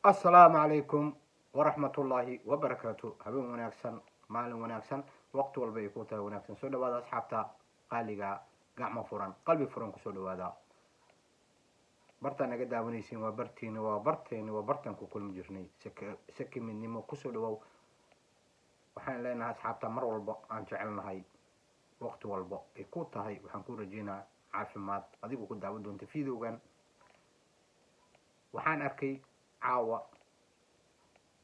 السلام عليكم ورحمة الله وبركاته habeen wanaagsan maalin wanaagsan waqti walba ay ku tahay wanaagsan soo dhawaada asxaabta qaaliga gacmo furan qalbi furan ku soo dhawaada barta naga daawanaysiin waa bartaan ku kulmi jirnay saki midnimo ku soo dhawow waxaan leenahay asxaabta mar walba aan jecelnahay waqti walba ay ku tahay waxaan ku rajeynaa caafimaad adigu ku daawan doonta fiidowgan waxaan arkay caawa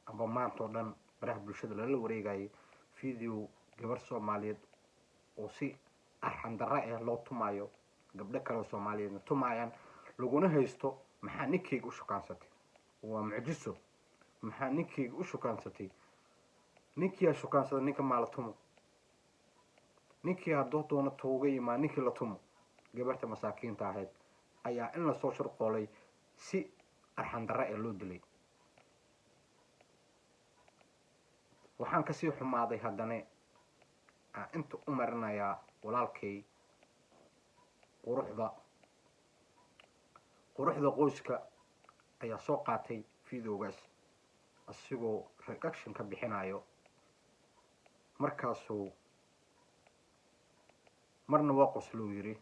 amba maanta oo dhan baraha bulshada lala wareegayay video gabar Soomaaliyeed oo si arxan darro ah loo tumayo gabdho kale oo Soomaaliyeedna tumayaan laguna haysto maxaa ninkeyga u shukaansatay waa mucjiso maxaa ninkeyga u shukaansatay ninkii aa shukaansaday ninka maa la tumo ninkii hadduu doono tuuga yimaa ninkii la tumo gabarta masaakiinta ahayd ayaa in lasoo shirqoolay si arxan darro ee loo dilay waxaan kasii xumaaday haddana inta u marinayaa walaalkay quruxda qoyska ayaa soo qaatay videogaas asigoo reaction ka bixinayo markaasuu marna waa qosluu yiri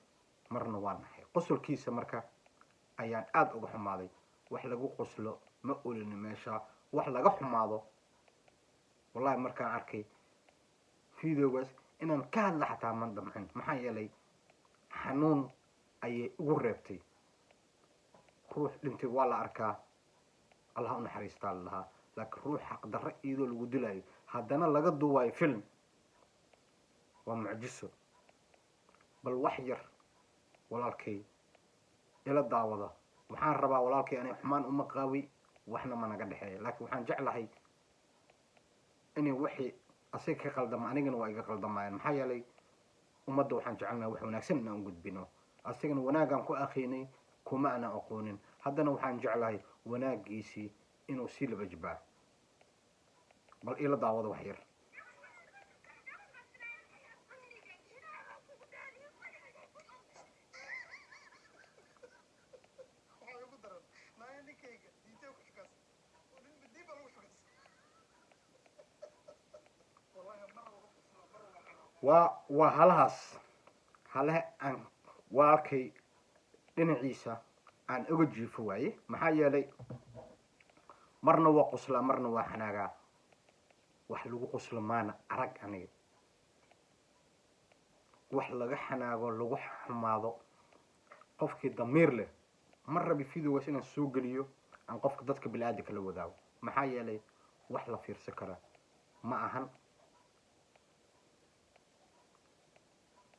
marna waa naxay qosolkiisa marka ayaan aad uga xumaaday wax lagu qoslo ma olin meesha wax laga xumaado wallahi markaan arkay videogaas inaan ka hadla xataa man damcin maxaa yeelay xanuun ayay ugu reebtay ruux dhintay waa la arkaa allah u naxariistaa lahaa laakiin ruux xaq darro iyadoo lagu dilayo haddana laga duubayo film waa mucjiso bal wax yar walaalkay ila daawada waxaan rabaa walaalkay anay xumaan uma qaawi waxna ma naga dhexeeya laakiin waxaan jeclahay inay wixii asiga ka qaldama anigana waa iga qaldamayaan maxaa yeelay ummadda waxaan jecelnahay wax wanaagsan inaan u gudbino asigana wanaagaan ku akhiinay kuma aanan aqoonin haddana waxaan jeclahay wanaagiisii inuu sii laba jibaa bal ila daawada wax yar waa halaha aan walaalkay dhinaciisa aan uga jiifo waaye maxaa yeelay marna waa qoslaa marna waa xanaagaa wax lagu qoslo maana arag aniga wax laga xanaago lagu xumaado qofkii damiir leh ma rabi videogaas inaan soo geliyo aan qofka dadka bilaadanka la wadaago maxaa yeelay wax la fiirsan kara ma ahan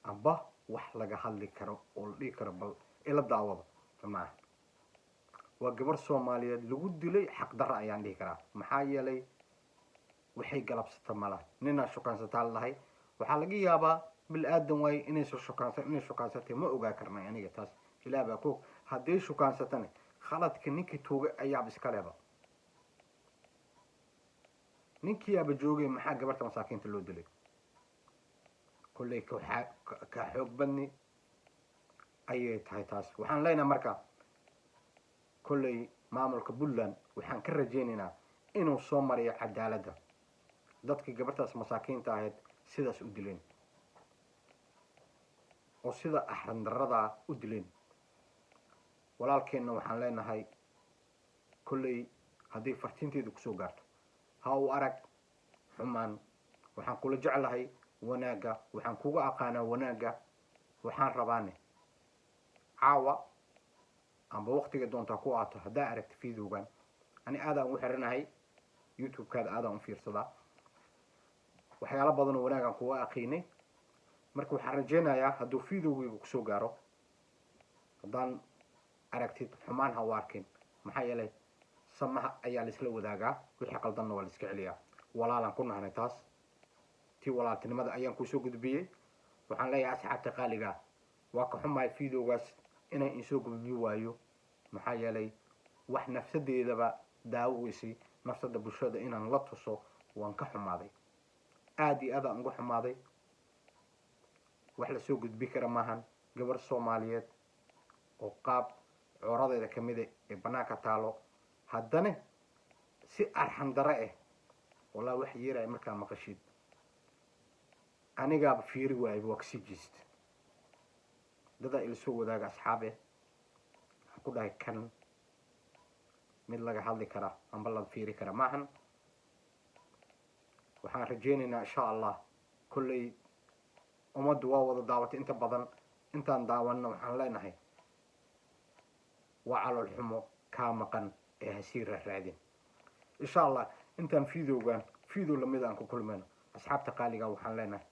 amba wax laga hadli karo oo la dhihi karo bal ila daawada maaha waa gabar Soomaaliyeed lagu dilay xaq darro ayaan dhihi karaa maxaa yeelay waxay galabsata mala nina shukaansata lahay waxaa laga yaabaa bil aadan way inay shukaansatay ma ogaa karnay aniga taas ilaa baa ku haddii shukaansatana khaladka ninkii tuuga ayaa iska leeba ninkii aba joogay maxaa gabarta masaakiinta loo dilay kullay ka xoog badni ayay tahay taas waxaan leenahay marka kullay maamulka Puntland waxaan ka rajeynaynaa inuu soo mariyo cadaaladda dadkii gabartaas masaakiinta ahayd sidaas u dileen oo sida axran darrada u dileen walaalkeenna waxaan leenahay kullay haddii fartiinteedu kusoo gaarto ha u arag xumaan waxaan kula jeclahay wanaaga waxaan kuga aqaanaa wanaaga waxaan rabaane caawa amba waqtiga doontaa ku aato haddaa aragta videogan ani aadaan ugu xiranahay youtube-kaada aadaan u fiirsadaa waxyaalo badan oo wanaagaan kuga aqiinay marka waxaan rajeynayaa hadduu videogayga kusoo gaaro haddaan aragtid xumaan ha u arkin maxaa yeelay samaha ayaa laisla wadaagaa wixii qaldanna waa la iska celiyaa walaalaan ku nahnay taas tii walaaltinimada ayaan kusoo gudbiyey waxaan leeyahay asxaabta qaaliga waa ka xumahay videogaas inaan insoo gudbi waayo maxaa yeelay wax nafsadeedaba daawoweysay nafsada bulshada inaan la tuso waan ka xumaaday aad iyo aad aan uga xumaaday wax la soo gudbi kara maahan gabar Soomaaliyeed oo qaab curadeeda kamid ee banaanka taalo haddana si arxan dare ah walaa wax yeeraya markaa maqashid anigaaba fiiri waayba waa kasii jeesta dadaa ila soo wadaaga asxaabe waxaan ku dhahay kan mid laga hadli karaa amba la fiiri kara maahan waxaan rajaynaynaa insha allah kolley ummaddu waa wada daawatay inta badan intaan daawanna waxaan leenahay waa calool xumo kaa maqan ee hasii raaraadin insha allah intaan video lamid aan ku kulmayno asxaabta qaaliga waxaan leenahay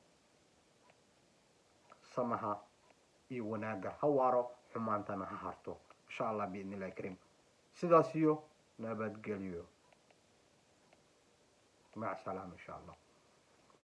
samaha iyo wanaaga ha waaro xumaantana ha harto insha allah biidni illahi kariim sidaas iyo nabadgelyo maca salaam insha allah